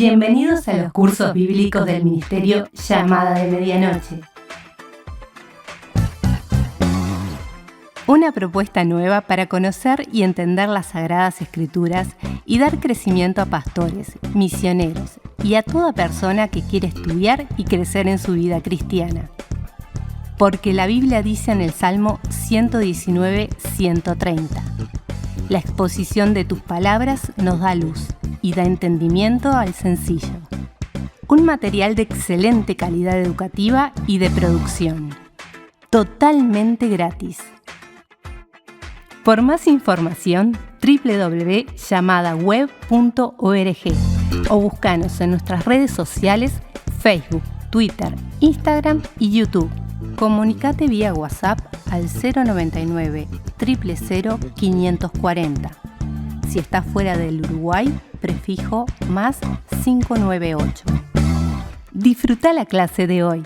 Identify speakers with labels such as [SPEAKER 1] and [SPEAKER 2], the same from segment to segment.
[SPEAKER 1] Bienvenidos a los cursos bíblicos del Ministerio Llamada de Medianoche. Una propuesta nueva para conocer y entender las Sagradas Escrituras y dar crecimiento a pastores, misioneros y a toda persona que quiere estudiar y crecer en su vida cristiana. Porque la Biblia dice en el Salmo 119:130: la exposición de tus palabras nos da luz y da entendimiento al sencillo. Un material de excelente calidad educativa y de producción. Totalmente gratis. Por más información, www.llamadaweb.org o búscanos en nuestras redes sociales, Facebook, Twitter, Instagram y YouTube. Comunicate vía WhatsApp al 099 000 540. Si estás fuera del Uruguay, prefijo más 598. Disfruta la clase de hoy.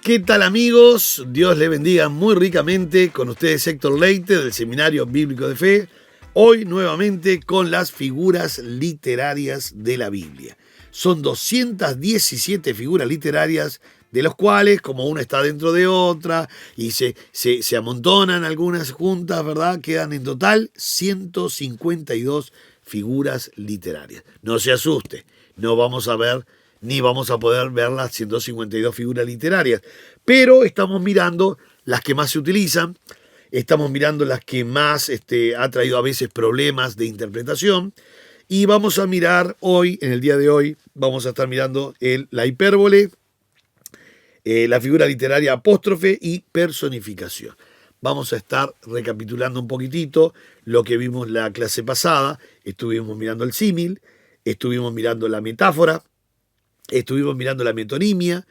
[SPEAKER 2] ¿Qué tal, amigos? Dios les bendiga muy ricamente. Con ustedes Héctor Leite del Seminario Bíblico de Fe. Hoy nuevamente con las figuras literarias de la Biblia. Son 217 figuras literarias, de los cuales, como una está dentro de otra, y se amontonan algunas juntas, ¿verdad? Quedan en total 152 figuras literarias. No se asuste, no vamos a ver, ni vamos a poder ver las 152 figuras literarias, pero estamos mirando las que más se utilizan, estamos mirando las que más ha traído a veces problemas de interpretación, y vamos a mirar hoy, en el día de hoy, vamos a estar mirando la hipérbole, la figura literaria apóstrofe y personificación. Vamos a estar recapitulando un poquitito lo que vimos la clase pasada. Estuvimos mirando el símil, estuvimos mirando la metáfora, estuvimos mirando la metonimia,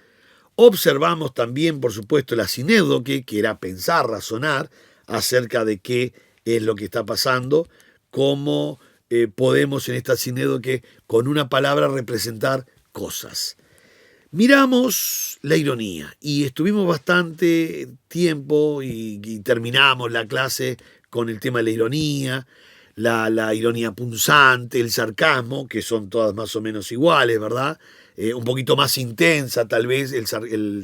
[SPEAKER 2] observamos también, por supuesto, la sinédoque, que era pensar, razonar acerca de qué es lo que está pasando, cómo podemos en esta sinédoque con una palabra representar cosas. Miramos la ironía y estuvimos bastante tiempo y terminamos la clase con el tema de la ironía, la ironía punzante, el sarcasmo, que son todas más o menos iguales, ¿verdad? Un poquito más intensa tal vez el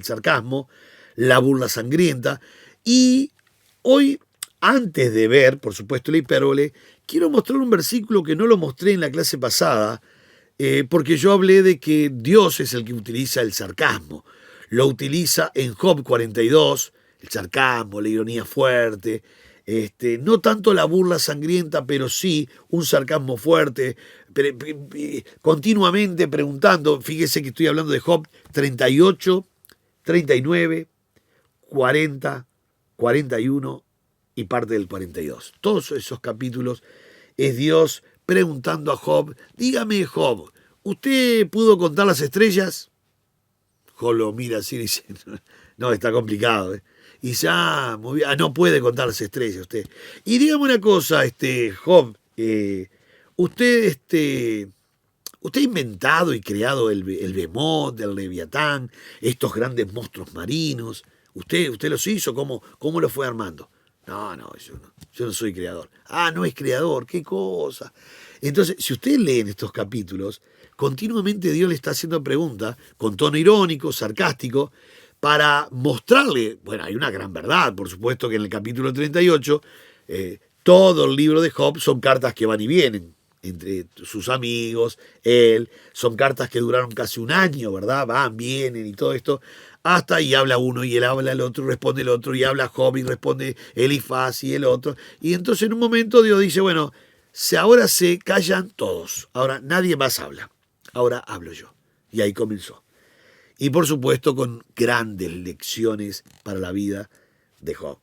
[SPEAKER 2] sarcasmo, la burla sangrienta. Y hoy, antes de ver, por supuesto, la hipérbole, quiero mostrar un versículo que no lo mostré en la clase pasada, porque yo hablé de que Dios es el que utiliza el sarcasmo. Lo utiliza en Job 42, el sarcasmo, la ironía fuerte, no tanto la burla sangrienta, pero sí un sarcasmo fuerte, continuamente preguntando. Fíjese que estoy hablando de Job 38, 39, 40, 41 y parte del 42. Todos esos capítulos es Dios preguntando a Job: dígame, Job, ¿usted pudo contar las estrellas? Job lo mira así y dice: no, está complicado. Y dice: muy bien. No puede contar las estrellas usted. Y dígame una cosa, Job, usted ha inventado y creado el Behemoth, el Leviatán, estos grandes monstruos marinos. ¿Usted los hizo? ¿Cómo lo fue armando? No, yo no soy creador. No es creador, qué cosa. Entonces, si ustedes leen estos capítulos, continuamente Dios le está haciendo preguntas con tono irónico, sarcástico, para mostrarle, bueno, hay una gran verdad, por supuesto que en el capítulo 38, todo el libro de Job son cartas que van y vienen, entre sus amigos, él, son cartas que duraron casi un año, ¿verdad? Van, vienen y todo esto, hasta ahí habla uno y él habla el otro, responde el otro, y habla Job y responde Elifaz y el otro. Y entonces en un momento Dios dice: bueno, ahora se callan todos, ahora nadie más habla, ahora hablo yo. Y ahí comenzó. Y por supuesto con grandes lecciones para la vida de Job.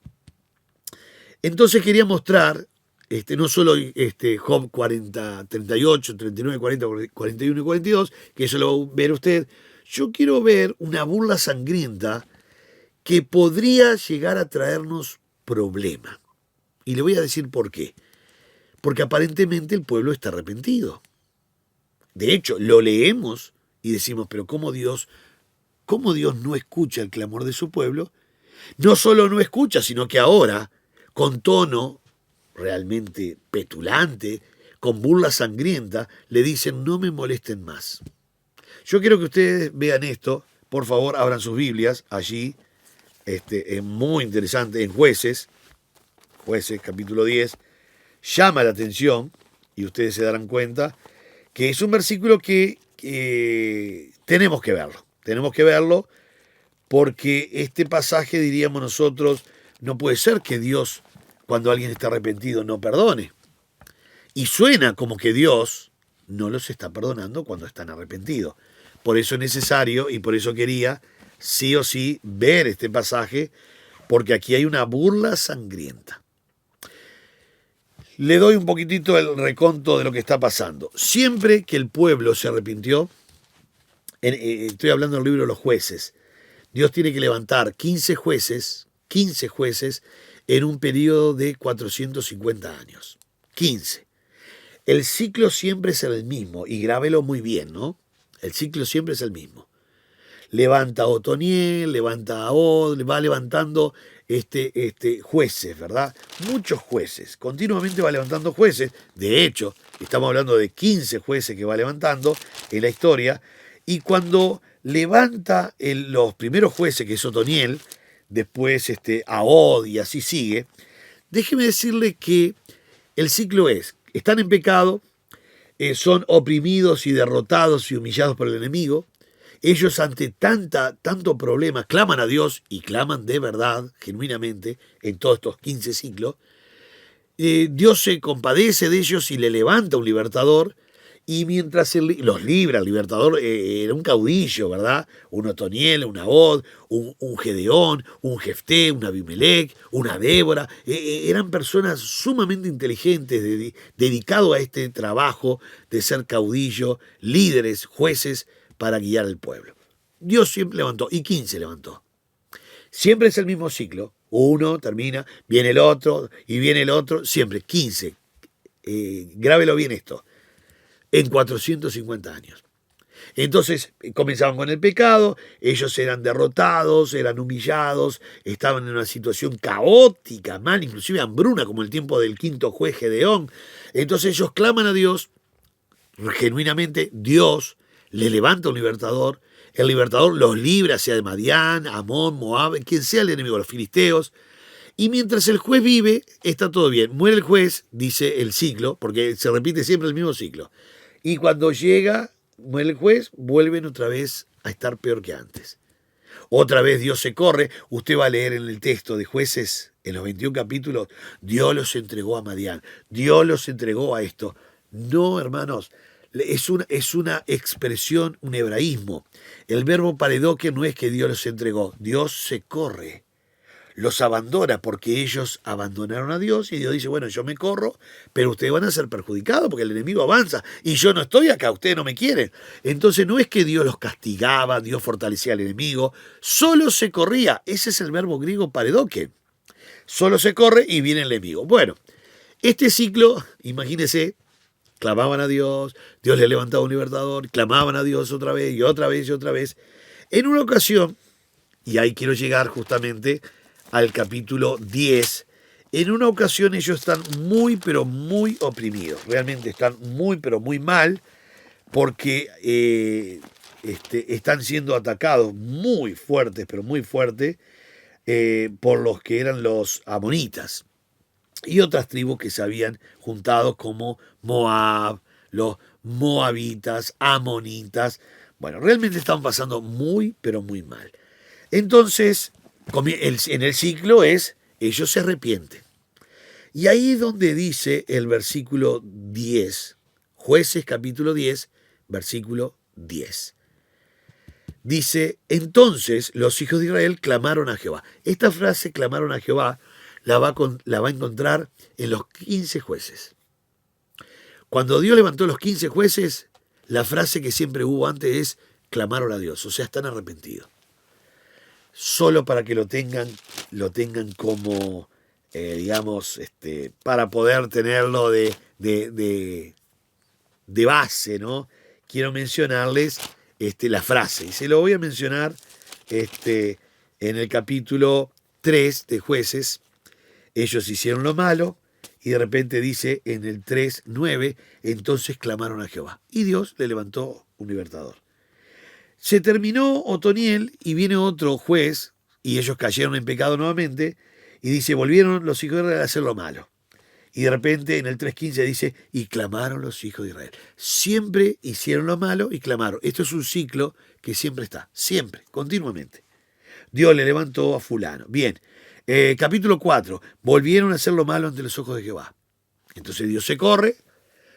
[SPEAKER 2] Entonces quería mostrar no solo Job 40, 38, 39, 40, 41 y 42, que eso lo va a ver usted. Yo quiero ver una burla sangrienta que podría llegar a traernos problema. Y le voy a decir por qué. Porque aparentemente el pueblo está arrepentido. De hecho, lo leemos y decimos: pero ¿cómo Dios no escucha el clamor de su pueblo? No solo no escucha, sino que ahora, con tono realmente petulante, con burla sangrienta, le dicen, no me molesten más. Yo quiero que ustedes vean esto, por favor, abran sus Biblias, allí, es muy interesante, en Jueces capítulo 10, llama la atención, y ustedes se darán cuenta, que es un versículo que tenemos que verlo, porque este pasaje, diríamos nosotros, no puede ser que Dios, cuando alguien está arrepentido, no perdone. Y suena como que Dios no los está perdonando cuando están arrepentidos. Por eso es necesario, y por eso quería sí o sí ver este pasaje, porque aquí hay una burla sangrienta. Le doy un poquitito el reconto de lo que está pasando. Siempre que el pueblo se arrepintió, estoy hablando del libro de los jueces, Dios tiene que levantar 15 jueces en un periodo de 450 años. 15. El ciclo siempre es el mismo, y grábelo muy bien, ¿no? El ciclo siempre es el mismo. Levanta a Otoniel, levanta a Od, va levantando jueces, ¿verdad? Muchos jueces, continuamente va levantando jueces. De hecho, estamos hablando de 15 jueces que va levantando en la historia, y cuando levanta los primeros jueces, que es Otoniel, después a Od, y así sigue, déjeme decirle que el ciclo están en pecado, son oprimidos y derrotados y humillados por el enemigo. Ellos ante tanto problema claman a Dios, y claman de verdad, genuinamente, en todos estos 15 ciclos. Dios se compadece de ellos y le levanta un libertador, y mientras los libra, el libertador era un caudillo, ¿verdad? Un Otoniel, un Od, un Gedeón, un Jefté, un Abimelech, una Débora. Eran personas sumamente inteligentes, dedicados a este trabajo de ser caudillo, líderes, jueces, para guiar al pueblo. Dios siempre levantó, y 15 levantó. Siempre es el mismo ciclo. Uno termina, viene el otro, y viene el otro, siempre 15. Grábelo bien esto. En 450 años. Entonces comenzaban con el pecado, ellos eran derrotados, eran humillados, estaban en una situación caótica, mal, inclusive hambruna, como el tiempo del quinto juez Gedeón. Entonces ellos claman a Dios, genuinamente Dios les levanta un libertador, el libertador los libra, sea de Madián, Amón, Moab, quien sea el enemigo, los filisteos. Y mientras el juez vive, está todo bien. Muere el juez, dice el ciclo, porque se repite siempre el mismo ciclo. Y cuando muere el juez, vuelven otra vez a estar peor que antes. Otra vez Dios se corre. Usted va a leer en el texto de Jueces, en los 21 capítulos, Dios los entregó a Madián, Dios los entregó a esto. No, hermanos, es una expresión, un hebraísmo. El verbo paredoque no es que Dios los entregó, Dios se corre. Los abandona porque ellos abandonaron a Dios, y Dios dice, bueno, yo me corro, pero ustedes van a ser perjudicados porque el enemigo avanza y yo no estoy acá, ustedes no me quieren. Entonces no es que Dios los castigaba, Dios fortalecía al enemigo, solo se corría. Ese es el verbo griego paredoque. Solo se corre y viene el enemigo. Bueno, este ciclo, imagínense, clamaban a Dios, Dios les levantaba un libertador, clamaban a Dios otra vez y otra vez y otra vez. En una ocasión, y ahí quiero llegar justamente al capítulo 10, en una ocasión ellos están muy, pero muy oprimidos. Realmente están muy, pero muy mal, porque están siendo atacados muy fuertes, pero muy fuertes, por los que eran los amonitas y otras tribus que se habían juntado, como Moab, los moabitas, amonitas. Bueno, realmente estaban pasando muy, pero muy mal. Entonces, en el ciclo ellos se arrepienten. Y ahí es donde dice el versículo 10, Jueces capítulo 10, versículo 10. Dice, entonces los hijos de Israel clamaron a Jehová. Esta frase, clamaron a Jehová, la va a encontrar en los 15 jueces. Cuando Dios levantó los 15 jueces, la frase que siempre hubo antes es, clamaron a Dios, o sea, están arrepentidos. Solo para que lo tengan como, digamos, para poder tenerlo de base, ¿no? Quiero mencionarles la frase, y se lo voy a mencionar en el capítulo 3 de Jueces. Ellos hicieron lo malo, Y de repente dice en el 3:9, entonces clamaron a Jehová. Y Dios le levantó un libertador. Se terminó Otoniel y viene otro juez, y ellos cayeron en pecado nuevamente, y dice, volvieron los hijos de Israel a hacer lo malo. Y de repente en el 3:15 dice, y clamaron los hijos de Israel. Siempre hicieron lo malo y clamaron. Esto es un ciclo que siempre está, siempre, continuamente. Dios le levantó a fulano. Bien, capítulo 4, volvieron a hacer lo malo ante los ojos de Jehová. Entonces Dios se corre,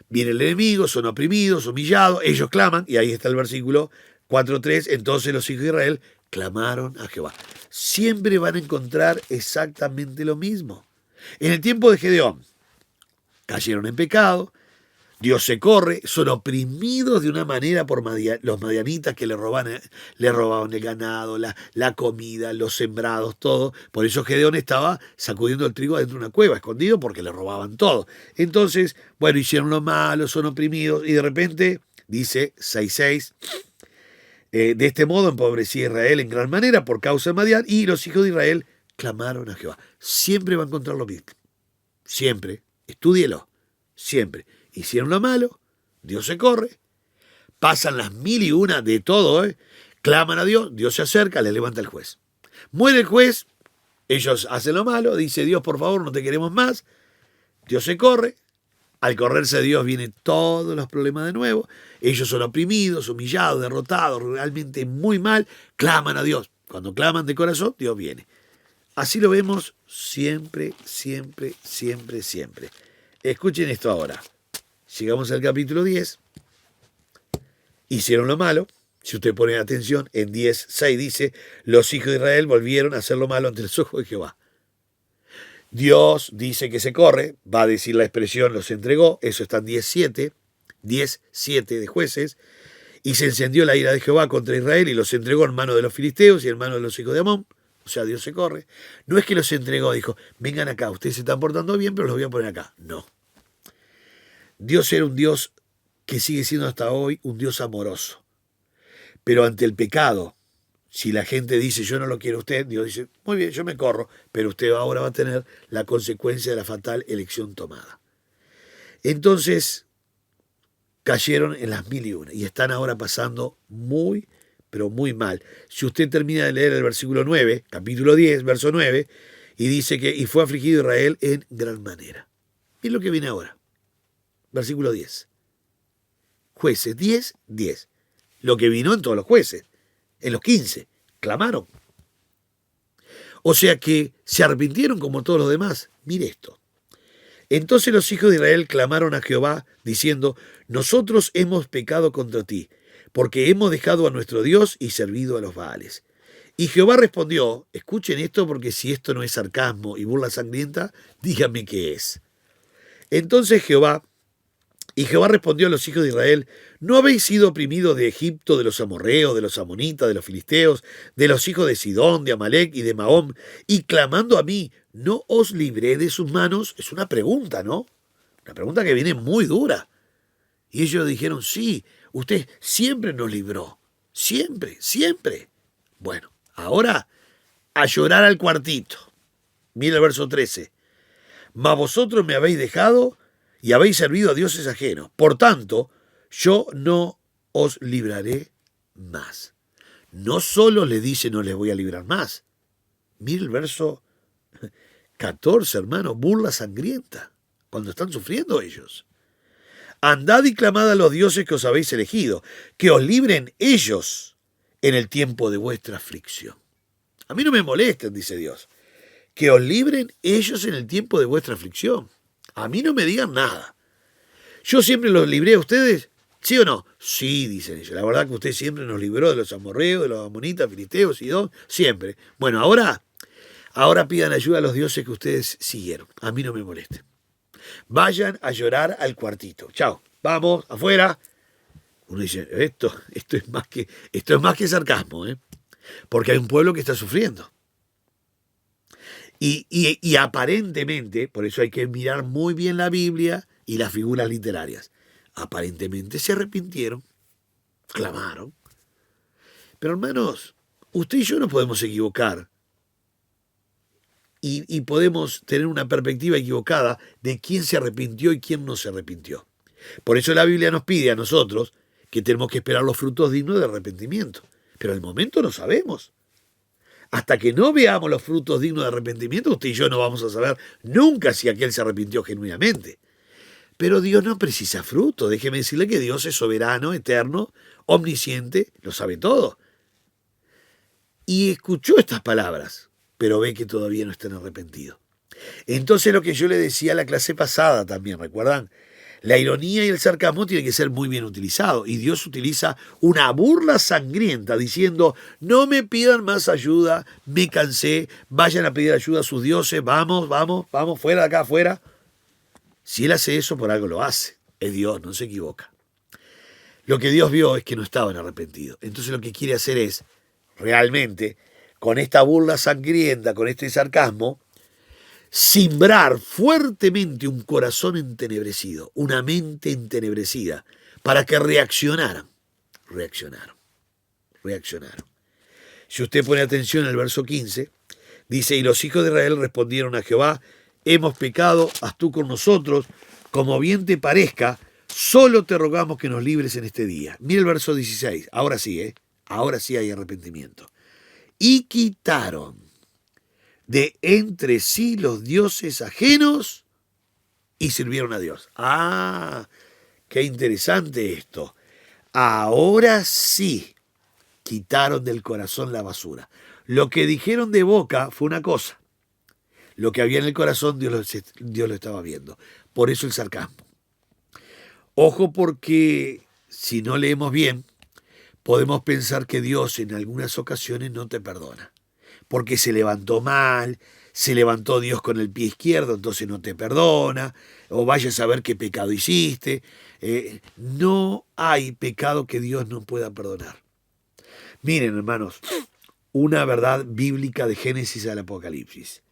[SPEAKER 2] viene el enemigo, son oprimidos, humillados, ellos claman, y ahí está el versículo 4:3, entonces los hijos de Israel clamaron a Jehová. Siempre van a encontrar exactamente lo mismo. En el tiempo de Gedeón, cayeron en pecado, Dios se corre, son oprimidos de una manera por los madianitas que le robaban el ganado, la comida, los sembrados, todo. Por eso Gedeón estaba sacudiendo el trigo adentro de una cueva, escondido, porque le robaban todo. Entonces, bueno, hicieron lo malo, son oprimidos, y de repente, dice 6:6, de este modo empobrecía Israel en gran manera por causa de Madián, y los hijos de Israel clamaron a Jehová. Siempre va a encontrar lo mismo. Siempre. Estúdielo. Siempre. Hicieron lo malo, Dios se corre, pasan las 1001 de todo, claman a Dios, Dios se acerca, les levanta el juez. Muere el juez, ellos hacen lo malo, dice Dios, por favor, no te queremos más. Dios se corre, al correrse Dios vienen todos los problemas de nuevo. Ellos son oprimidos, humillados, derrotados, realmente muy mal, claman a Dios. Cuando claman de corazón, Dios viene. Así lo vemos siempre, siempre, siempre, siempre. Escuchen esto ahora. Llegamos al capítulo 10. Hicieron lo malo. Si usted pone atención, en 10:6 dice, los hijos de Israel volvieron a hacer lo malo ante los ojos de Jehová. Dios dice que se corre, va a decir la expresión, los entregó, eso está en 10:7 de Jueces, y se encendió la ira de Jehová contra Israel y los entregó en manos de los filisteos y en manos de los hijos de Amón. O sea, Dios se corre. No es que los entregó, dijo, vengan acá, ustedes se están portando bien, pero los voy a poner acá. No. Dios era un Dios que sigue siendo hasta hoy un Dios amoroso. Pero ante el pecado, si la gente dice, yo no lo quiero a usted, Dios dice, muy bien, yo me corro, pero usted ahora va a tener la consecuencia de la fatal elección tomada. Entonces, cayeron en las 1001 y están ahora pasando muy, pero muy mal. Si usted termina de leer el versículo 9, capítulo 10, verso 9, y dice que, y fue afligido Israel en gran manera. Es lo que viene ahora. Versículo 10. Jueces 10:10. Lo que vino en todos los jueces. En los 15. Clamaron. O sea que se arrepintieron como todos los demás. Mire esto. Entonces los hijos de Israel clamaron a Jehová, diciendo, nosotros hemos pecado contra ti, porque hemos dejado a nuestro Dios y servido a los Baales. Y Jehová respondió, escuchen esto porque si esto no es sarcasmo y burla sangrienta, díganme qué es. Entonces Jehová respondió a los hijos de Israel, ¿no habéis sido oprimidos de Egipto, de los amorreos, de los amonitas, de los filisteos, de los hijos de Sidón, de Amalec y de Mahom, y clamando a mí, ¿no os libré de sus manos? Es una pregunta, ¿no? Una pregunta que viene muy dura. Y ellos dijeron, sí, usted siempre nos libró, siempre, siempre. Bueno, ahora a llorar al cuartito. Mira el verso 13. Mas vosotros me habéis dejado y habéis servido a dioses ajenos. Por tanto, yo no os libraré más. No solo le dice no les voy a librar más. Mire el verso 14, hermano, burla sangrienta, cuando están sufriendo ellos. Andad y clamad a los dioses que os habéis elegido, que os libren ellos en el tiempo de vuestra aflicción. A mí no me molesten, dice Dios, que os libren ellos en el tiempo de vuestra aflicción. A mí no me digan nada. ¿Yo siempre los libré a ustedes? ¿Sí o no? Sí, dicen ellos. La verdad que usted siempre nos libró de los amorreos, de los amonitas, filisteos, Sidón, siempre. Bueno, ahora pidan ayuda a los dioses que ustedes siguieron. A mí no me molesten. Vayan a llorar al cuartito. Chao. Vamos, afuera. Uno dice, esto es más que sarcasmo, porque hay un pueblo que está sufriendo. Y aparentemente, por eso hay que mirar muy bien la Biblia y las figuras literarias, aparentemente se arrepintieron, clamaron. Pero hermanos, usted y yo no podemos equivocar y podemos tener una perspectiva equivocada de quién se arrepintió y quién no se arrepintió. Por eso la Biblia nos pide a nosotros que tenemos que esperar los frutos dignos de arrepentimiento. Pero al momento no sabemos. Hasta que no veamos los frutos dignos de arrepentimiento, usted y yo no vamos a saber nunca si aquel se arrepintió genuinamente. Pero Dios no precisa fruto. Déjeme decirle que Dios es soberano, eterno, omnisciente, lo sabe todo. Y escuchó estas palabras, pero ve que todavía no están arrepentidos. Entonces lo que yo le decía a la clase pasada también, ¿recuerdan? La ironía y el sarcasmo tienen que ser muy bien utilizados. Y Dios utiliza una burla sangrienta diciendo, no me pidan más ayuda, me cansé, vayan a pedir ayuda a sus dioses, vamos, fuera de acá, fuera. Si Él hace eso, por algo lo hace. Es Dios, no se equivoca. Lo que Dios vio es que no estaban arrepentidos. Entonces lo que quiere hacer es, realmente, con esta burla sangrienta, con este sarcasmo, simbrar fuertemente un corazón entenebrecido, una mente entenebrecida, para que reaccionaran. Si usted pone atención al verso 15, dice, y los hijos de Israel respondieron a Jehová, hemos pecado, haz tú con nosotros, como bien te parezca, solo te rogamos que nos libres en este día. Mira el verso 16, ahora sí hay arrepentimiento. Y quitaron de entre sí los dioses ajenos y sirvieron a Dios. Ah, qué interesante esto. Ahora sí quitaron del corazón la basura. Lo que dijeron de boca fue una cosa. Lo que había en el corazón Dios lo estaba viendo. Por eso el sarcasmo. Ojo, porque si no leemos bien, podemos pensar que Dios en algunas ocasiones no te perdona. Porque se levantó mal, se levantó Dios con el pie izquierdo, entonces no te perdona, o vaya a saber qué pecado hiciste. No hay pecado que Dios no pueda perdonar. Miren, hermanos, una verdad bíblica de Génesis al Apocalipsis.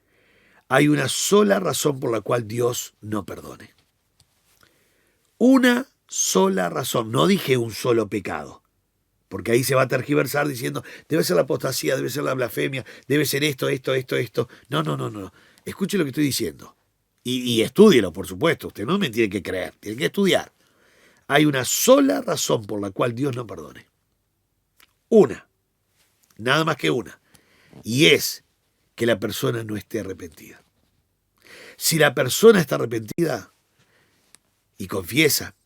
[SPEAKER 2] Hay una sola razón por la cual Dios no perdone. Una sola razón, no dije un solo pecado. Porque ahí se va a tergiversar diciendo, debe ser la apostasía, debe ser la blasfemia, debe ser esto. No. Escuche lo que estoy diciendo. Y estúdielo, por supuesto. Usted no me tiene que creer, tiene que estudiar. Hay una sola razón por la cual Dios no perdone. Una. Nada más que una. Y es que la persona no esté arrepentida. Si la persona está arrepentida y confiesa,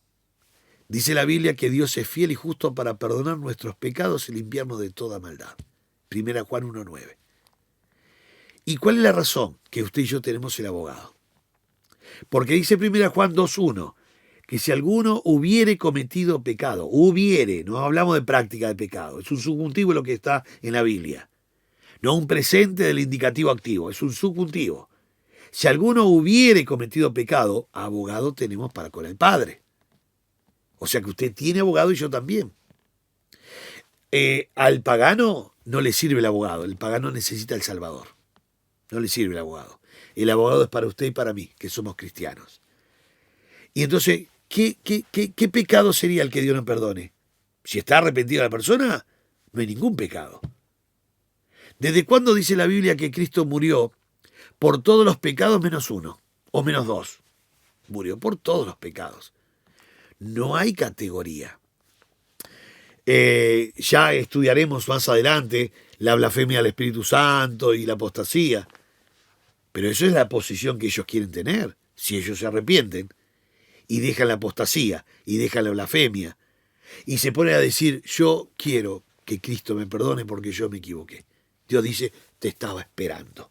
[SPEAKER 2] dice la Biblia que Dios es fiel y justo para perdonar nuestros pecados y limpiarnos de toda maldad. 1 Juan 1:9. ¿Y cuál es la razón? Que usted y yo tenemos el abogado. Porque dice 1 Juan 2:1, que si alguno hubiere cometido pecado, no hablamos de práctica de pecado, es un subjuntivo lo que está en la Biblia. No un presente del indicativo activo, es un subjuntivo. Si alguno hubiere cometido pecado, abogado tenemos para con el Padre. O sea que usted tiene abogado y yo también. Al pagano no le sirve el abogado. El pagano necesita el Salvador. No le sirve el abogado. El abogado es para usted y para mí, que somos cristianos. Y entonces, ¿qué pecado sería el que Dios no perdone? Si está arrepentida la persona, no hay ningún pecado. ¿Desde cuándo dice la Biblia que Cristo murió por todos los pecados menos uno o menos dos? Murió por todos los pecados. No hay categoría. Ya estudiaremos más adelante la blasfemia al Espíritu Santo y la apostasía. Pero eso es la posición que ellos quieren tener. Si ellos se arrepienten y dejan la apostasía y dejan la blasfemia y se ponen a decir, yo quiero que Cristo me perdone porque yo me equivoqué. Dios dice, te estaba esperando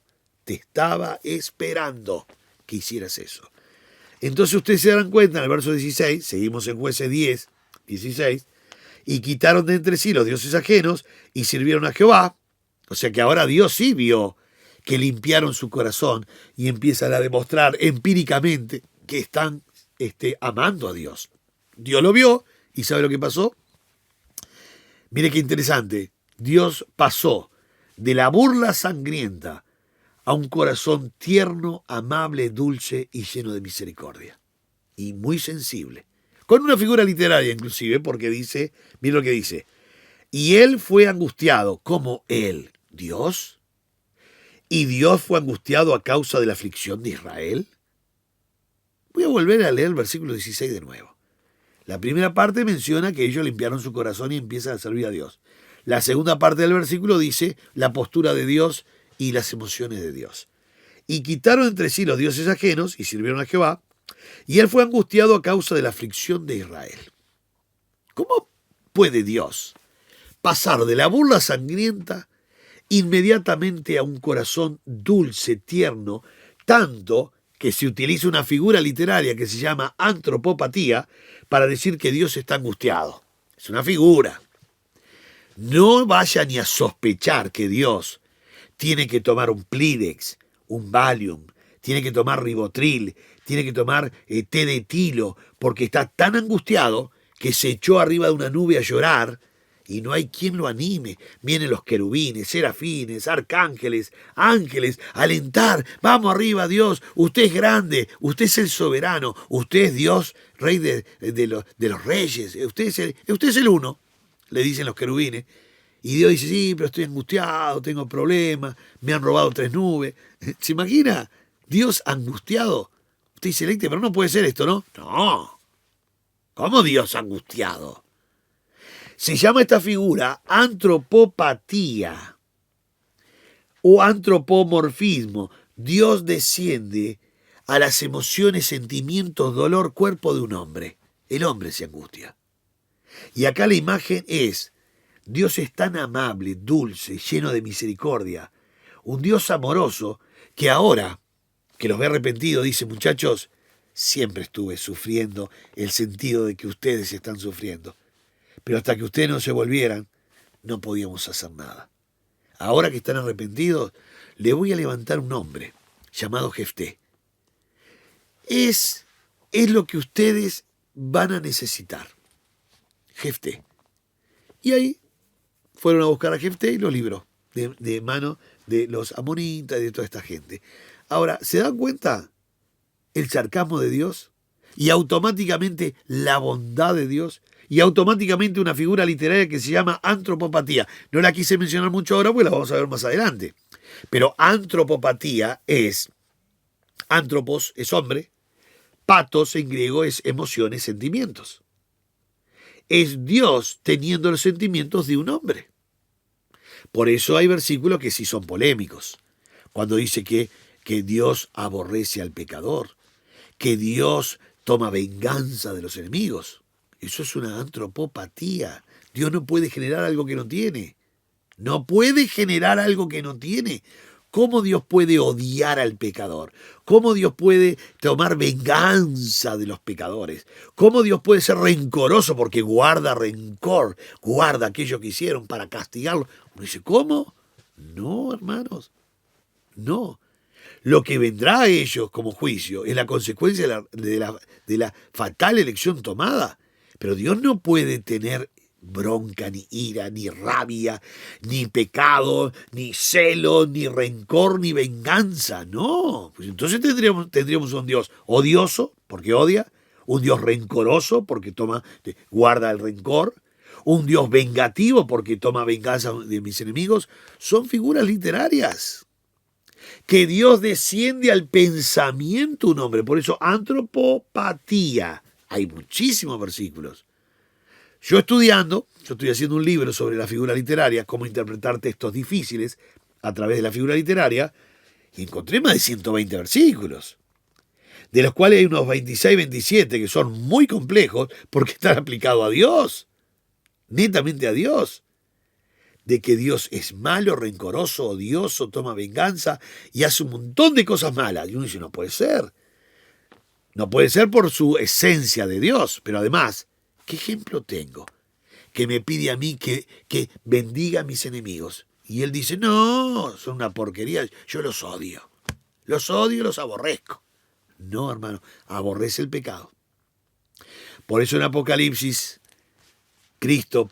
[SPEAKER 2] que hicieras eso. Entonces ustedes se darán cuenta en el verso 16, seguimos en Jueces 10, 16, y quitaron de entre sí los dioses ajenos y sirvieron a Jehová. O sea que ahora Dios sí vio que limpiaron su corazón y empiezan a demostrar empíricamente que están amando a Dios. Dios lo vio y ¿sabe lo que pasó? Mire qué interesante. Dios pasó de la burla sangrienta a un corazón tierno, amable, dulce y lleno de misericordia. Y muy sensible. Con una figura literaria inclusive, porque dice, mira lo que dice, y él fue angustiado, como él, Dios, ¿Y Dios fue angustiado a causa de la aflicción de Israel? Voy a volver a leer el versículo 16 de nuevo. La primera parte menciona que ellos limpiaron su corazón y empiezan a servir a Dios. La segunda parte del versículo dice la postura de Dios y las emociones de Dios. Y quitaron entre sí los dioses ajenos y sirvieron a Jehová, y él fue angustiado a causa de la aflicción de Israel. ¿Cómo puede Dios pasar de la burla sangrienta inmediatamente a un corazón dulce, tierno, tanto que se utiliza una figura literaria que se llama antropopatía para decir que Dios está angustiado? Es una figura. No vaya ni a sospechar que Dios tiene que tomar un Kleenex, un Valium, tiene que tomar Ribotril, tiene que tomar té de tilo, porque está tan angustiado que se echó arriba de una nube a llorar y no hay quien lo anime. Vienen los querubines, serafines, arcángeles, ángeles, a alentar. Vamos arriba, Dios, usted es grande, usted es el soberano, usted es Dios, rey de los reyes, usted es el uno, le dicen los querubines. Y Dios dice, sí, pero estoy angustiado, tengo problemas, me han robado 3 nubes. ¿Se imagina? Dios angustiado. Usted dice, Leite, pero no puede ser esto, ¿no? No. ¿Cómo Dios angustiado? Se llama esta figura antropopatía o antropomorfismo. Dios desciende a las emociones, sentimientos, dolor, cuerpo de un hombre. El hombre se angustia. Y acá la imagen es, Dios es tan amable, dulce, lleno de misericordia, un Dios amoroso que ahora que los ve arrepentidos dice, muchachos, siempre estuve sufriendo el sentido de que ustedes están sufriendo. Pero hasta que ustedes no se volvieran, no podíamos hacer nada. Ahora que están arrepentidos, le voy a levantar un hombre llamado Jefté. Es lo que ustedes van a necesitar. Jefté. Y ahí fueron a buscar a Jefté y lo libró de mano de los amonitas y de toda esta gente. Ahora, ¿se dan cuenta el sarcasmo de Dios? Y automáticamente la bondad de Dios. Y automáticamente una figura literaria que se llama antropopatía. No la quise mencionar mucho ahora porque la vamos a ver más adelante. Pero antropopatía es, antropos es hombre, patos en griego es emociones, sentimientos. Es Dios teniendo los sentimientos de un hombre. Por eso hay versículos que sí son polémicos. Cuando dice que Dios aborrece al pecador, que Dios toma venganza de los enemigos. Eso es una antropopatía. Dios no puede generar algo que no tiene. No puede generar algo que no tiene. ¿Cómo Dios puede odiar al pecador? ¿Cómo Dios puede tomar venganza de los pecadores? ¿Cómo Dios puede ser rencoroso porque guarda rencor, guarda aquello que hicieron para castigarlo? Uno dice, ¿cómo? No, hermanos, no. Lo que vendrá a ellos como juicio es la consecuencia de la fatal elección tomada. Pero Dios no puede tener bronca, ni ira, ni rabia, ni pecado, ni celo, ni rencor, ni venganza. No, pues entonces tendríamos un Dios odioso, porque odia, un Dios rencoroso, porque guarda el rencor, un Dios vengativo, porque toma venganza de mis enemigos. Son figuras literarias. Que Dios desciende al pensamiento un hombre. Por eso, antropopatía. Hay muchísimos versículos. Yo estoy haciendo un libro sobre la figura literaria, cómo interpretar textos difíciles a través de la figura literaria, y encontré más de 120 versículos, de los cuales hay unos 26, 27 que son muy complejos porque están aplicados a Dios, netamente a Dios, de que Dios es malo, rencoroso, odioso, toma venganza y hace un montón de cosas malas. Y uno dice, no puede ser. No puede ser por su esencia de Dios, pero además, ¿qué ejemplo tengo? Que me pide a mí que bendiga a mis enemigos. Y él dice, no, son una porquería, yo los odio, los aborrezco. No, hermano, aborrece el pecado. Por eso en Apocalipsis, Cristo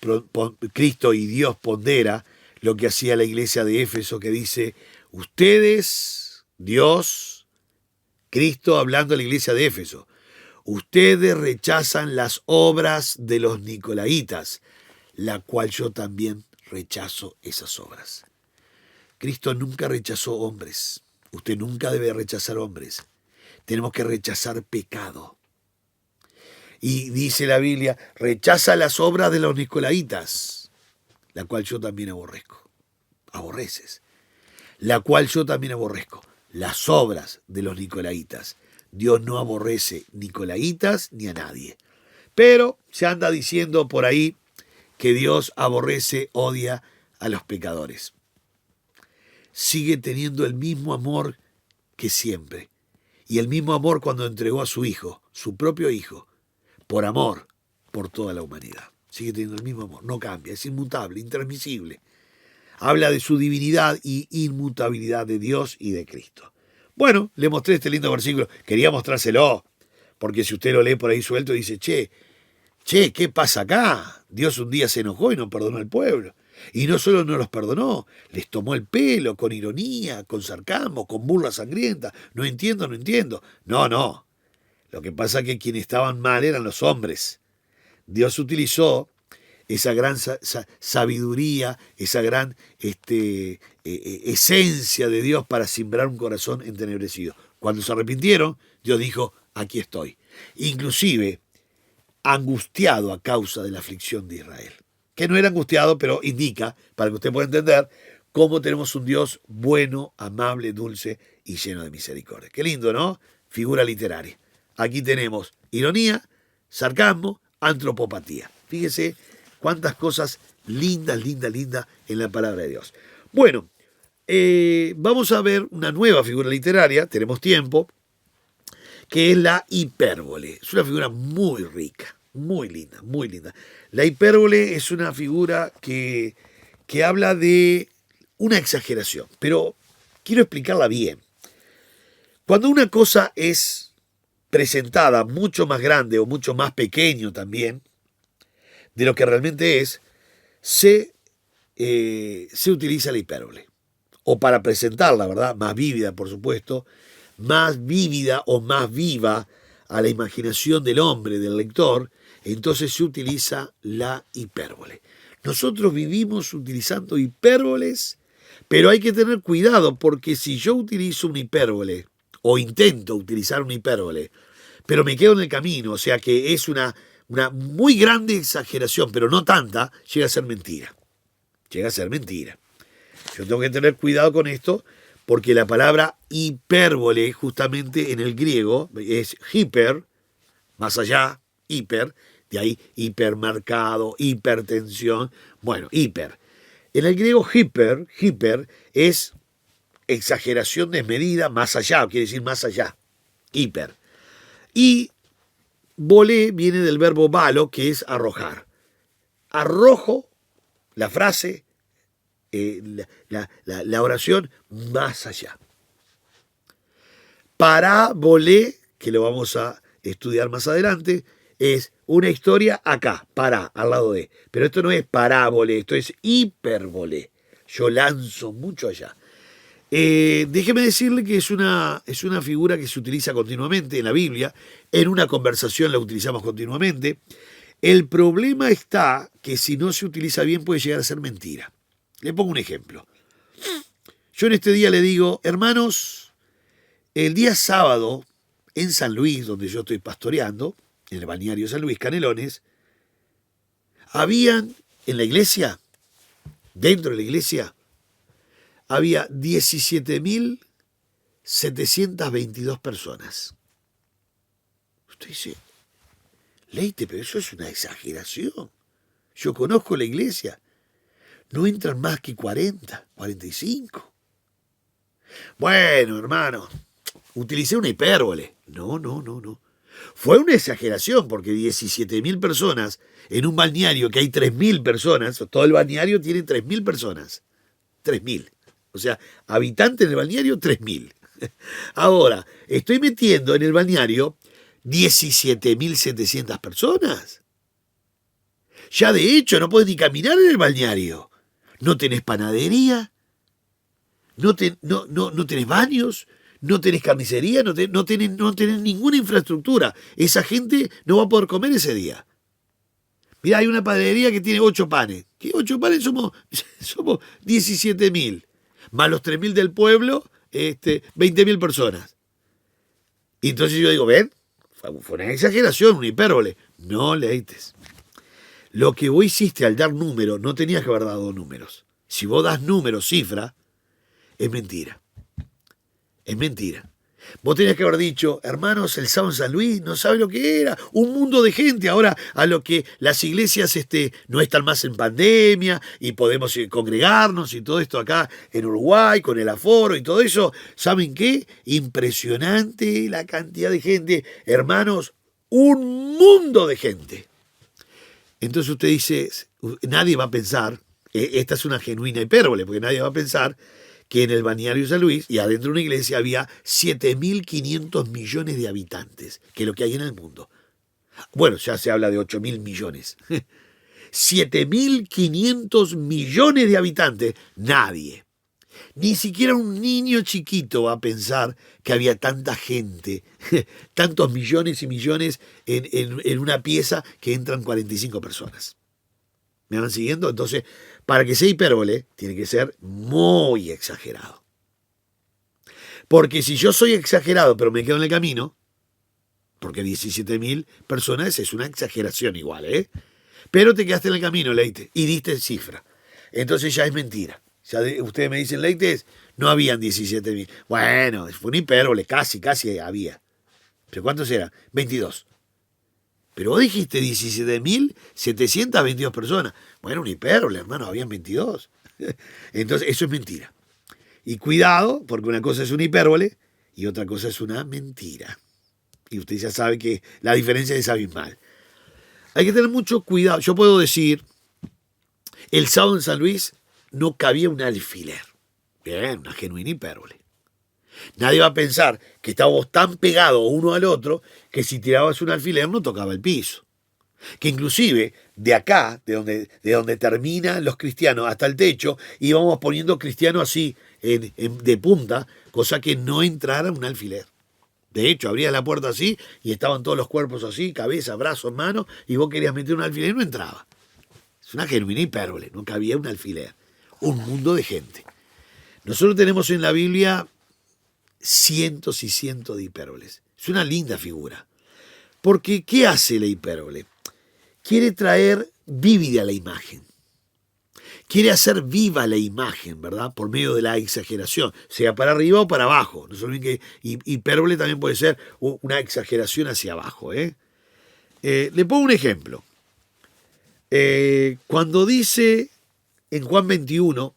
[SPEAKER 2] y Dios pondera lo que hacía la iglesia de Éfeso, que dice, ustedes, Dios, Cristo hablando a la iglesia de Éfeso, ustedes rechazan las obras de los nicolaitas, la cual yo también rechazo esas obras. Cristo nunca rechazó hombres. Usted nunca debe rechazar hombres. Tenemos que rechazar pecado. Y dice la Biblia, rechaza las obras de los nicolaitas, la cual yo también aborrezco. Aborreces. La cual yo también aborrezco. Las obras de los nicolaitas. Dios no aborrece nicolaitas ni a nadie. Pero se anda diciendo por ahí que Dios aborrece, odia a los pecadores. Sigue teniendo el mismo amor que siempre. Y el mismo amor cuando entregó a su hijo, su propio hijo, por amor, por toda la humanidad. Sigue teniendo el mismo amor, no cambia, es inmutable, intransmisible. Habla de su divinidad y inmutabilidad de Dios y de Cristo. Bueno, le mostré este lindo versículo, quería mostrárselo, porque si usted lo lee por ahí suelto, dice, che, ¿qué pasa acá? Dios un día se enojó y no perdonó al pueblo. Y no solo no los perdonó, les tomó el pelo con ironía, con sarcasmo, con burla sangrienta. No entiendo. No. Lo que pasa es que quienes estaban mal eran los hombres. Dios utilizó esa gran sabiduría, esa gran esencia de Dios para simbrar un corazón entenebrecido. Cuando se arrepintieron, Dios dijo, aquí estoy. Inclusive, angustiado a causa de la aflicción de Israel. Que no era angustiado, pero indica, para que usted pueda entender, cómo tenemos un Dios bueno, amable, dulce y lleno de misericordia. Qué lindo, ¿no? Figura literaria. Aquí tenemos ironía, sarcasmo, antropopatía. Fíjese cuántas cosas lindas en la palabra de Dios. Bueno, vamos a ver una nueva figura literaria, tenemos tiempo, que es la hipérbole. Es una figura muy rica. Muy linda. La hipérbole es una figura que habla de una exageración, pero quiero explicarla bien. Cuando una cosa es presentada mucho más grande o mucho más pequeño también de lo que realmente es, se utiliza la hipérbole. O para presentarla, ¿verdad? Más vívida, por supuesto, más vívida o más viva a la imaginación del hombre, del lector, entonces se utiliza la hipérbole. Nosotros vivimos utilizando hipérboles, pero hay que tener cuidado porque si yo utilizo una hipérbole o intento utilizar una hipérbole, pero me quedo en el camino, o sea que es una muy grande exageración, pero no tanta, llega a ser mentira. Yo tengo que tener cuidado con esto porque la palabra hipérbole justamente en el griego es hiper, más allá, hiper, de ahí hipermercado, hipertensión, bueno, hiper. En el griego hiper es exageración desmedida, más allá, quiere decir más allá, hiper. Y volé viene del verbo valo, que es arrojar. Arrojo la frase, la oración más allá. Parábole, que lo vamos a estudiar más adelante, es una historia acá, al lado de. Pero esto no es parábole, esto es hipérbole. Yo lanzo mucho allá. Déjeme decirle que es una figura que se utiliza continuamente en la Biblia. En una conversación la utilizamos continuamente. El problema está que si no se utiliza bien puede llegar a ser mentira. Le pongo un ejemplo. Yo en este día le digo, hermanos, el día sábado en San Luis, donde yo estoy pastoreando, en el balneario San Luis, Canelones, habían en la iglesia, dentro de la iglesia, había 17.722 personas. Usted dice, Leite, pero eso es una exageración. Yo conozco la iglesia. No entran más que 40, 45. Bueno, hermano, utilicé una hipérbole. No. Fue una exageración porque 17.000 personas en un balneario que hay 3.000 personas, todo el balneario tiene 3.000 personas. 3.000. O sea, habitantes en el balneario, 3.000. Ahora, estoy metiendo en el balneario 17.700 personas. Ya de hecho no podés ni caminar en el balneario. No tenés panadería, no tenés baños, no tenés carnicería, no tenés ninguna infraestructura. Esa gente no va a poder comer ese día. Mirá, hay una panadería que tiene 8 panes. ¿Qué 8 panes? Somos 17.000. más los 3.000 del pueblo, 20.000 personas. Y entonces yo digo, ven, fue una exageración, una hipérbole. No, Leites. Lo que vos hiciste al dar números, no tenías que haber dado números. Si vos das números, cifra, es mentira. Es mentira. Vos tenías que haber dicho, hermanos, el sábado en San Luis, no sabe lo que era, un mundo de gente. Ahora, a lo que las iglesias no están más en pandemia y podemos congregarnos y todo esto acá en Uruguay con el aforo y todo eso, ¿saben qué? Impresionante la cantidad de gente. Hermanos, un mundo de gente. Entonces usted dice, nadie va a pensar, esta es una genuina hipérbole, porque nadie va a pensar que en el balneario de San Luis y adentro de una iglesia había 7.500 millones de habitantes, que es lo que hay en el mundo. Bueno, ya se habla de 8.000 millones. 7.500 millones de habitantes, nadie. Ni siquiera un niño chiquito va a pensar que había tanta gente, tantos millones y millones en una pieza que entran 45 personas. ¿Me van siguiendo? Entonces, para que sea hipérbole, tiene que ser muy exagerado. Porque si yo soy exagerado, pero me quedo en el camino, porque 17.000 personas es una exageración igual, ¿eh? Pero te quedaste en el camino, Leite, y diste cifra. Entonces ya es mentira. Ya ustedes me dicen, Leites, no habían 17.000. Bueno, fue una hipérbole, casi había. ¿Pero cuántos eran? 22. Pero vos dijiste 17.722 personas. Bueno, una hipérbole, hermano, habían 22. Entonces, eso es mentira. Y cuidado, porque una cosa es una hipérbole y otra cosa es una mentira. Y usted ya sabe que la diferencia es abismal. Hay que tener mucho cuidado. Yo puedo decir, el sábado en San Luis no cabía un alfiler. Bien, una genuina hipérbole. Nadie va a pensar que estábamos tan pegados uno al otro que si tirabas un alfiler no tocaba el piso. Que inclusive de acá, de donde terminan los cristianos hasta el techo, íbamos poniendo cristianos así de punta, cosa que no entrara un alfiler. De hecho, abrías la puerta así y estaban todos los cuerpos así, cabeza, brazos, manos, y vos querías meter un alfiler y no entraba. Es una genuina hipérbole, no cabía un alfiler. Un mundo de gente. Nosotros tenemos en la Biblia cientos y cientos de hipérboles. Es una linda figura. Porque, ¿qué hace la hipérbole? Quiere traer vívida la imagen. Quiere hacer viva la imagen, ¿verdad? Por medio de la exageración, sea para arriba o para abajo. No se olviden que hipérbole también puede ser una exageración hacia abajo. Le pongo un ejemplo. Cuando dice en Juan 21,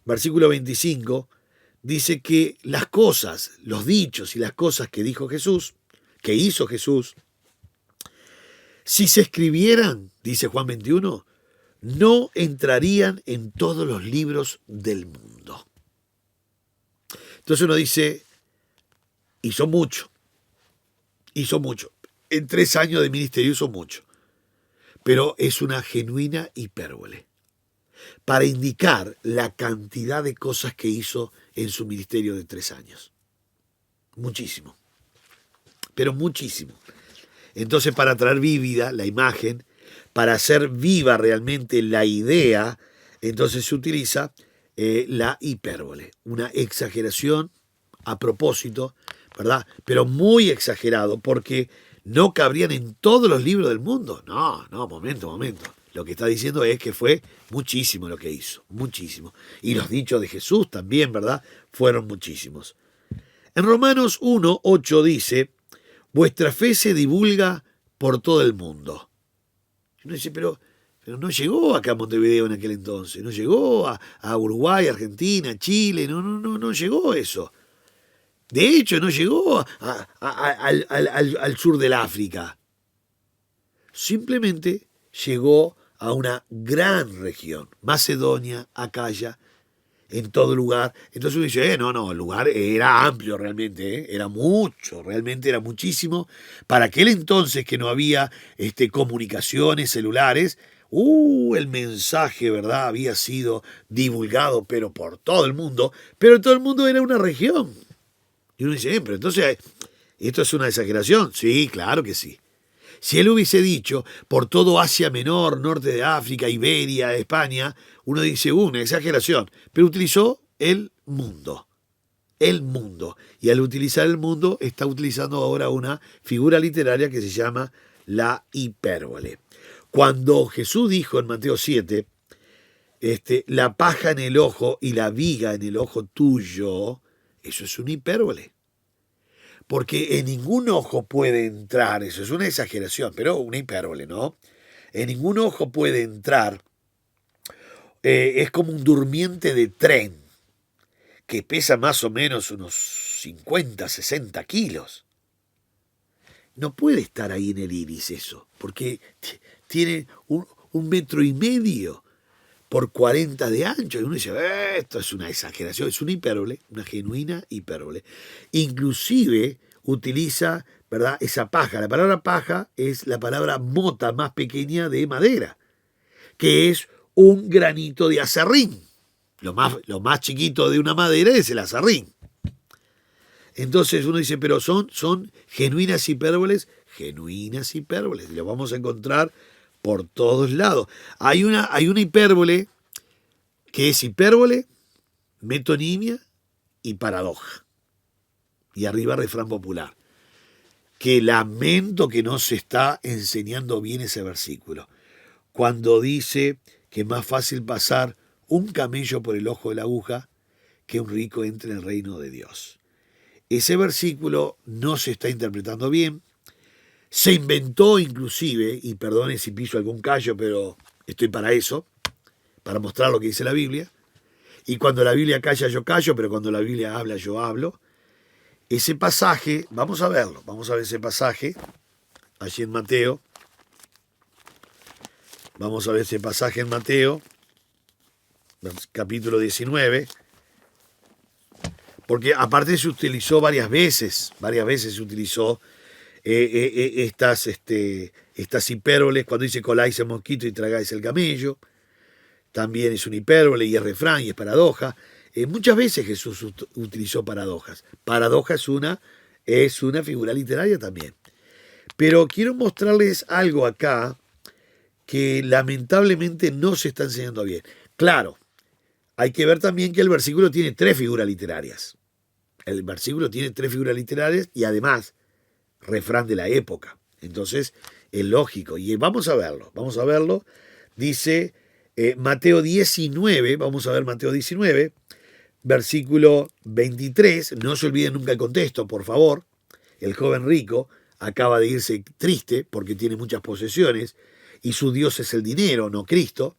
[SPEAKER 2] versículo 25, dice que las cosas, los dichos y las cosas que dijo Jesús, que hizo Jesús, si se escribieran, dice Juan 21, no entrarían en todos los libros del mundo. Entonces uno dice, hizo mucho. En 3 años de ministerio hizo mucho. Pero es una genuina hipérbole para indicar la cantidad de cosas que hizo en su ministerio de 3 años. Muchísimo. Pero muchísimo. Entonces, para traer vívida la imagen, para hacer viva realmente la idea, entonces se utiliza la hipérbole, una exageración a propósito, ¿verdad? Pero muy exagerado, porque no cabrían en todos los libros del mundo. No, momento. Lo que está diciendo es que fue muchísimo lo que hizo, muchísimo. Y los dichos de Jesús también, ¿verdad? Fueron muchísimos. En Romanos 1:8 dice, vuestra fe se divulga por todo el mundo. Y uno dice, pero no llegó acá a Montevideo en aquel entonces, no llegó a Uruguay, Argentina, Chile, no llegó eso. De hecho, no llegó al sur del África. Simplemente llegó a una gran región, Macedonia, Acaya, en todo lugar. Entonces uno dice, el lugar era amplio realmente, era mucho, realmente era muchísimo. Para aquel entonces que no había comunicaciones celulares, el mensaje, ¿verdad?, había sido divulgado, pero por todo el mundo, pero todo el mundo era una región. Y uno dice, pero entonces, ¿esto es una exageración? Sí, claro que sí. Si él hubiese dicho por todo Asia Menor, norte de África, Iberia, España, uno dice, una exageración. Pero utilizó el mundo. El mundo. Y al utilizar el mundo, está utilizando ahora una figura literaria que se llama la hipérbole. Cuando Jesús dijo en Mateo 7, la paja en el ojo y la viga en el ojo tuyo, eso es una hipérbole. Porque en ningún ojo puede entrar, eso es una exageración, pero una hipérbole, ¿no? En ningún ojo puede entrar, es como un durmiente de tren, que pesa más o menos unos 50, 60 kilos. No puede estar ahí en el iris eso, porque tiene un metro y medio por 40 de ancho. Y uno dice, esto es una exageración, es una hipérbole, una genuina hipérbole. Inclusive utiliza, ¿verdad?, esa paja. La palabra paja es la palabra mota más pequeña de madera, que es un granito de aserrín. Lo más chiquito de una madera es el aserrín. Entonces uno dice, pero son genuinas hipérboles, y lo vamos a encontrar por todos lados. Hay una hipérbole que es hipérbole, metonimia y paradoja. Y arriba refrán popular. Que lamento que no se está enseñando bien ese versículo. Cuando dice que es más fácil pasar un camello por el ojo de la aguja que un rico entre en el reino de Dios. Ese versículo no se está interpretando bien. Se inventó inclusive, y perdone si piso algún callo, pero estoy para eso, para mostrar lo que dice la Biblia. Y cuando la Biblia calla, yo callo, pero cuando la Biblia habla, yo hablo. Ese pasaje, vamos a verlo, vamos a ver ese pasaje, allí en Mateo. Vamos a ver ese pasaje en Mateo, capítulo 19, porque aparte se utilizó varias veces se utilizó estas hipérboles, cuando dice coláis el mosquito y tragáis el camello, también es una hipérbole y es refrán y es paradoja. Muchas veces Jesús utilizó paradojas. Paradoja es una figura literaria también. Pero quiero mostrarles algo acá que lamentablemente no se está enseñando bien. Claro, hay que ver también que el versículo tiene 3 figuras literarias. El versículo tiene 3 figuras literarias y además refrán de la época. Entonces es lógico. Y vamos a verlo. Dice Mateo 19, vamos a ver Mateo 19, versículo 23. No se olviden nunca el contexto, por favor. El joven rico acaba de irse triste porque tiene muchas posesiones y su Dios es el dinero, no Cristo.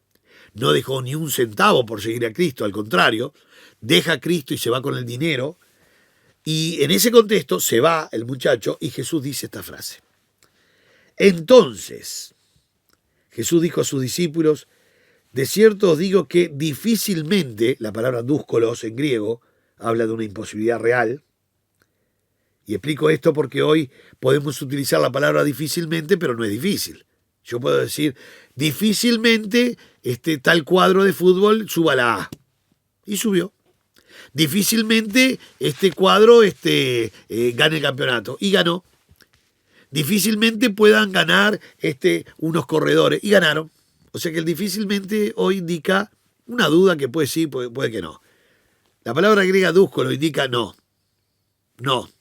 [SPEAKER 2] No dejó ni un centavo por seguir a Cristo, al contrario, deja a Cristo y se va con el dinero. Y en ese contexto se va el muchacho y Jesús dice esta frase. Entonces, Jesús dijo a sus discípulos, de cierto os digo que difícilmente, la palabra dúscolos en griego habla de una imposibilidad real. Y explico esto porque hoy podemos utilizar la palabra difícilmente, pero no es difícil. Yo puedo decir, difícilmente tal cuadro de fútbol suba a la A. Y subió. Difícilmente este cuadro gane el campeonato. Y ganó. Difícilmente puedan ganar unos corredores. Y ganaron. O sea que el difícilmente hoy indica una duda que puede sí, puede que no. La palabra griega dúscolo indica no. No.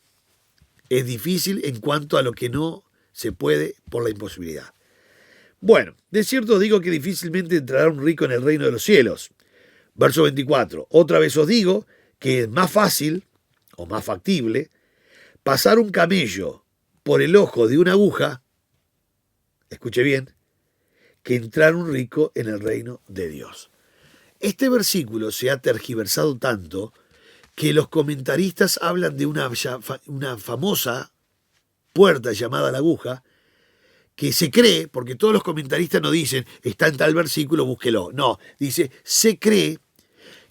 [SPEAKER 2] Es difícil en cuanto a lo que no se puede por la imposibilidad. Bueno, de cierto os digo que difícilmente entrará un rico en el reino de los cielos. Verso 24. Otra vez os digo que es más fácil o más factible pasar un camello por el ojo de una aguja, escuche bien, que entrar un rico en el reino de Dios. Este versículo se ha tergiversado tanto que los comentaristas hablan de una famosa puerta llamada la aguja, que se cree, porque todos los comentaristas no dicen, está en tal versículo, búsquelo. No, dice, se cree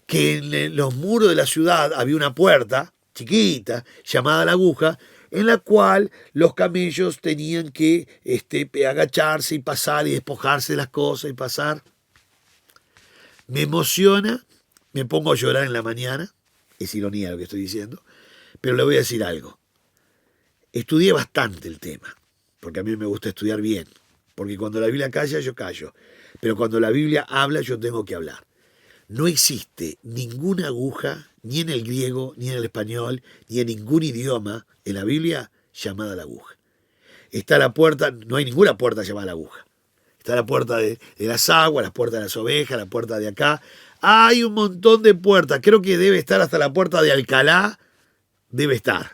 [SPEAKER 2] que en los muros de la ciudad había una puerta chiquita, llamada la aguja, en la cual los camellos tenían que agacharse y pasar y despojarse de las cosas y pasar. Me emociona, me pongo a llorar en la mañana, es ironía lo que estoy diciendo, pero le voy a decir algo. Estudié bastante el tema, porque a mí me gusta estudiar bien, porque cuando la Biblia calla, yo callo, pero cuando la Biblia habla, yo tengo que hablar. No existe ninguna aguja, ni en el griego, ni en el español, ni en ningún idioma en la Biblia llamada la aguja. Está la puerta, no hay ninguna puerta llamada la aguja. Está la puerta de las aguas, la puerta de las ovejas, la puerta de acá. Hay un montón de puertas. Creo que debe estar hasta la puerta de Alcalá. Debe estar.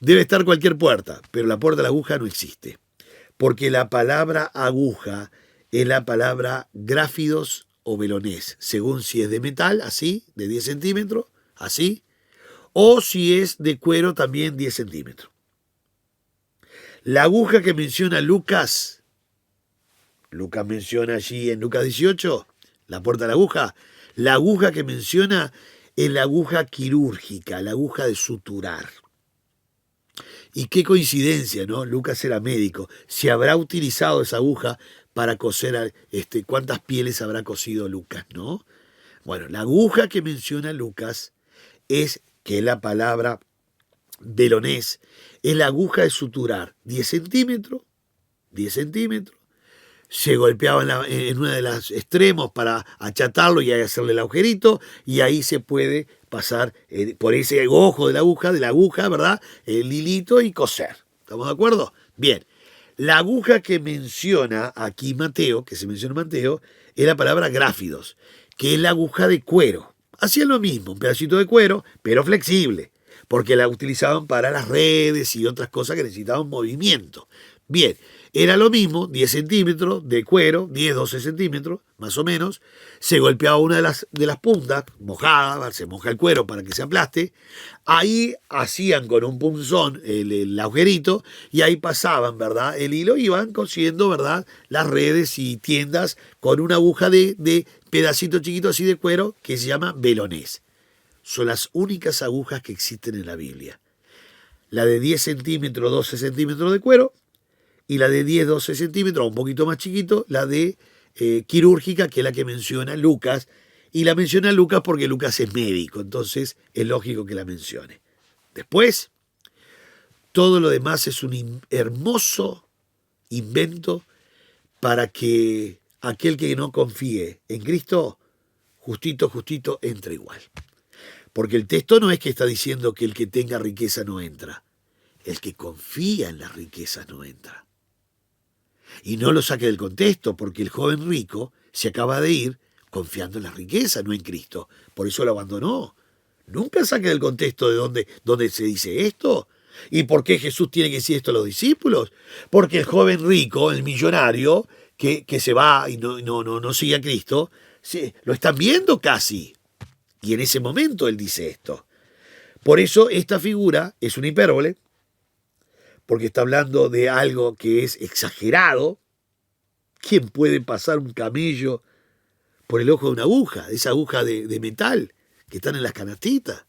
[SPEAKER 2] Debe estar cualquier puerta. Pero la puerta de la aguja no existe. Porque la palabra aguja es la palabra gráfidos o velonés. Según si es de metal, así, de 10 centímetros, así. O si es de cuero, también 10 centímetros. La aguja que menciona Lucas menciona allí en Lucas 18, la puerta de la aguja que menciona es la aguja quirúrgica, la aguja de suturar. Y qué coincidencia, ¿no? Lucas era médico. Se habrá utilizado esa aguja para coser, ¿cuántas pieles habrá cosido Lucas, no? Bueno, la aguja que menciona Lucas es, que es la palabra velonés, es la aguja de suturar, 10 centímetros, se golpeaba en uno de los extremos para achatarlo y hacerle el agujerito, y ahí se puede pasar por ese ojo de la aguja, ¿verdad? El hilito y coser. ¿Estamos de acuerdo? Bien. La aguja que menciona aquí Mateo, que se menciona en Mateo, es la palabra gráfidos, que es la aguja de cuero. Hacían lo mismo, un pedacito de cuero, pero flexible, porque la utilizaban para las redes y otras cosas que necesitaban movimiento. Bien, era lo mismo, 10 centímetros de cuero, 10, 12 centímetros, más o menos. Se golpeaba una de las puntas, mojada, se moja el cuero para que se aplaste. Ahí hacían con un punzón el agujerito y ahí pasaban, ¿verdad? El hilo y iban cosiendo, ¿verdad? Las redes y tiendas con una aguja de pedacito chiquito así de cuero que se llama velonés. Son las únicas agujas que existen en la Biblia. La de 10 centímetros, 12 centímetros de cuero, y la de 10, 12 centímetros, un poquito más chiquito, la de quirúrgica, que es la que menciona Lucas. Y la menciona Lucas porque Lucas es médico, entonces es lógico que la mencione. Después, todo lo demás es un hermoso invento para que aquel que no confíe en Cristo, justito, entra igual. Porque el texto no es que está diciendo que el que tenga riqueza no entra. El que confía en las riquezas no entra. Y no lo saque del contexto, porque el joven rico se acaba de ir confiando en las riquezas, no en Cristo. Por eso lo abandonó. Nunca saque del contexto de dónde se dice esto. ¿Y por qué Jesús tiene que decir esto a los discípulos? Porque el joven rico, el millonario, que se va y no sigue a Cristo, lo están viendo casi. Y en ese momento él dice esto. Por eso esta figura es una hipérbole, porque está hablando de algo que es exagerado. ¿Quién puede pasar un camello por el ojo de una aguja? Esa aguja de metal que están en las canastitas.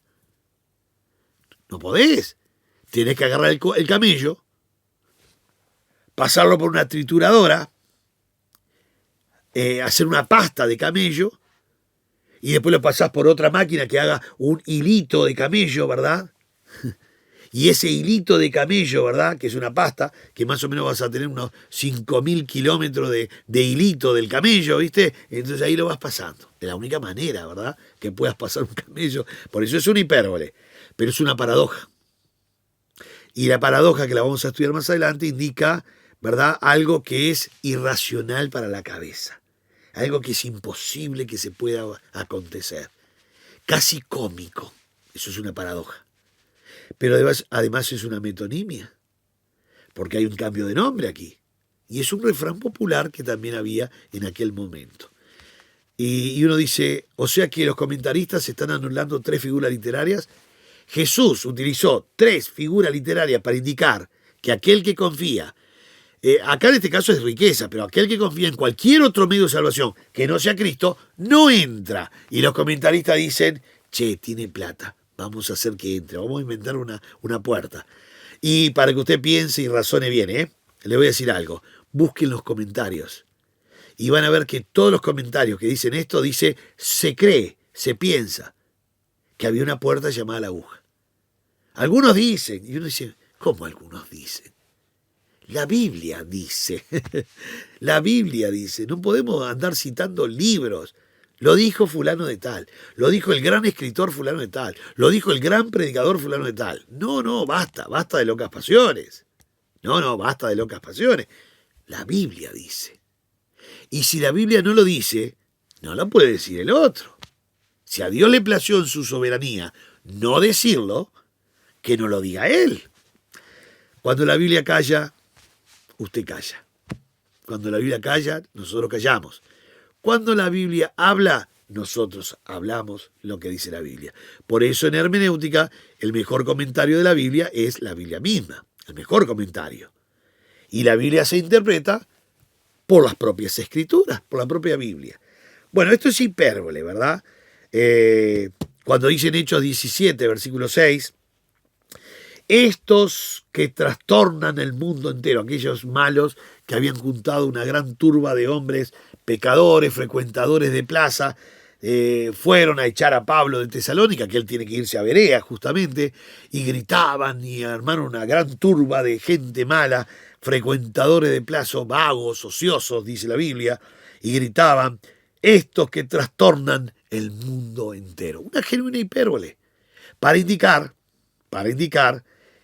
[SPEAKER 2] No podés. Tienes que agarrar el camello, pasarlo por una trituradora, hacer una pasta de camello, y después lo pasás por otra máquina que haga un hilito de camello, ¿verdad? Y ese hilito de camello, ¿verdad? Que es una pasta, que más o menos vas a tener unos 5.000 kilómetros de hilito del camello, ¿viste? Entonces ahí lo vas pasando. Es la única manera, ¿verdad? Que puedas pasar un camello. Por eso es una hipérbole, pero es una paradoja. Y la paradoja, que la vamos a estudiar más adelante, indica, ¿verdad? Algo que es irracional para la cabeza. Algo que es imposible que se pueda acontecer. Casi cómico. Eso es una paradoja. Pero además es una metonimia, porque hay un cambio de nombre aquí. Y es un refrán popular que también había en aquel momento. Y uno dice, o sea que los comentaristas están anulando 3 figuras literarias. Jesús utilizó 3 figuras literarias para indicar que aquel que confía, acá en este caso es riqueza, pero aquel que confía en cualquier otro medio de salvación que no sea Cristo, no entra. Y los comentaristas dicen, che, tiene plata. Vamos a hacer que entre, vamos a inventar una puerta. Y para que usted piense y razone bien, le voy a decir algo. Busquen los comentarios. Y van a ver que todos los comentarios que dicen esto, dice, se cree, se piensa que había una puerta llamada la aguja. Algunos dicen, y uno dice, ¿cómo algunos dicen? La Biblia dice. La Biblia dice. No podemos andar citando libros. Lo dijo fulano de tal, lo dijo el gran escritor fulano de tal, lo dijo el gran predicador fulano de tal. No, basta de locas pasiones. No, basta de locas pasiones. La Biblia dice. Y si la Biblia no lo dice, no lo puede decir el otro. Si a Dios le plació en su soberanía no decirlo, que no lo diga él. Cuando la Biblia calla, usted calla. Cuando la Biblia calla, nosotros callamos. Cuando la Biblia habla, nosotros hablamos lo que dice la Biblia. Por eso en hermenéutica, el mejor comentario de la Biblia es la Biblia misma, el mejor comentario. Y la Biblia se interpreta por las propias escrituras, por la propia Biblia. Bueno, esto es hipérbole, ¿verdad? Cuando dice en Hechos 17, versículo 6, estos que trastornan el mundo entero, aquellos malos que habían juntado una gran turba de hombres pecadores, frecuentadores de plaza, fueron a echar a Pablo de Tesalónica, que él tiene que irse a Berea justamente, y gritaban y armaron una gran turba de gente mala, frecuentadores de plaza, vagos, ociosos, dice la Biblia, y gritaban, estos que trastornan el mundo entero. Una genuina hipérbole, para indicar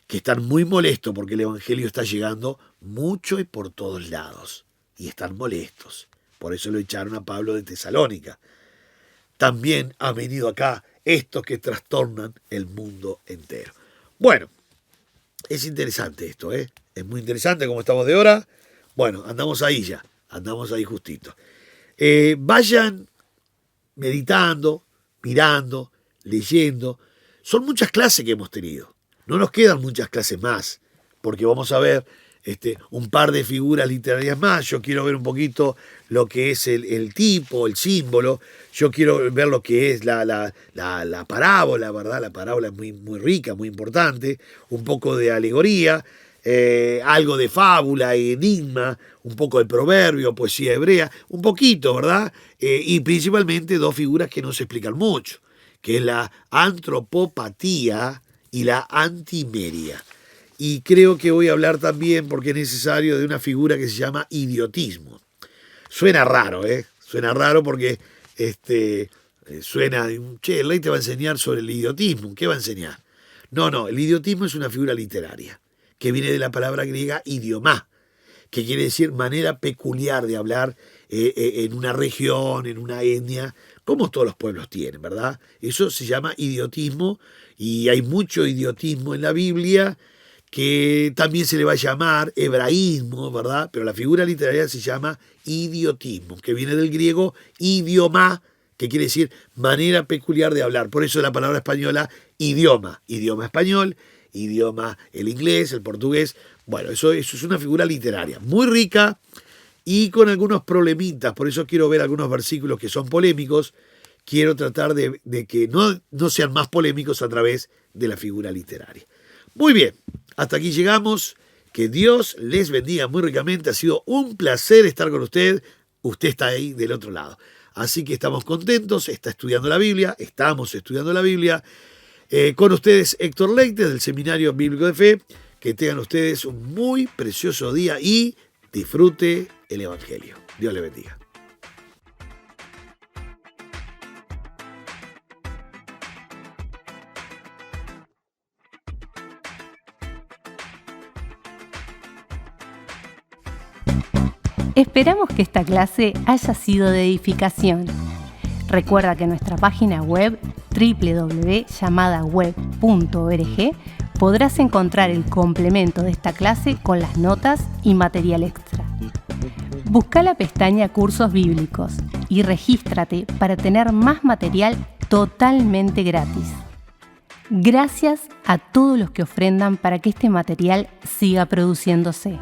[SPEAKER 2] que están muy molestos porque el Evangelio está llegando mucho y por todos lados, y están molestos. Por eso lo echaron a Pablo de Tesalónica. También han venido acá estos que trastornan el mundo entero. Bueno, es interesante esto, ¿eh? Es muy interesante cómo estamos de hora. Bueno, andamos ahí ya, andamos ahí justito. Vayan meditando, mirando, leyendo. Son muchas clases que hemos tenido. No nos quedan muchas clases más, porque vamos a ver un par de figuras literarias más. Yo quiero ver un poquito lo que es el tipo, el símbolo. Yo quiero ver lo que es la parábola, ¿verdad? La parábola es muy, muy rica, muy importante. Un poco de alegoría, algo de fábula, enigma, un poco de proverbio, poesía hebrea, un poquito, ¿verdad? Y principalmente dos figuras que no se explican mucho, que es la antropopatía y la antimeria. Y creo que voy a hablar también, porque es necesario, de una figura que se llama idiotismo. Suena raro, ¿eh? Suena raro porque suena, el rey te va a enseñar sobre el idiotismo. ¿Qué va a enseñar? No, el idiotismo es una figura literaria, que viene de la palabra griega idiomá, que quiere decir manera peculiar de hablar en una región, en una etnia, como todos los pueblos tienen, ¿verdad? Eso se llama idiotismo, y hay mucho idiotismo en la Biblia, que también se le va a llamar hebraísmo, ¿verdad? Pero la figura literaria se llama idiotismo, que viene del griego idiomá, que quiere decir manera peculiar de hablar. Por eso la palabra española idioma, idioma español, idioma el inglés, el portugués. Bueno, eso es una figura literaria muy rica y con algunos problemitas. Por eso quiero ver algunos versículos que son polémicos. Quiero tratar de que no sean más polémicos a través de la figura literaria. Muy bien, hasta aquí llegamos. Que Dios les bendiga muy ricamente. Ha sido un placer estar con usted. Usted está ahí del otro lado. Así que estamos contentos. Estamos estudiando la Biblia. Con ustedes Héctor Leite del Seminario Bíblico de Fe. Que tengan ustedes un muy precioso día y disfrute el Evangelio. Dios les bendiga.
[SPEAKER 1] Esperamos que esta clase haya sido de edificación. Recuerda que en nuestra página web www.llamadaweb.org podrás encontrar el complemento de esta clase con las notas y material extra. Busca la pestaña Cursos Bíblicos y regístrate para tener más material totalmente gratis. Gracias a todos los que ofrendan para que este material siga produciéndose.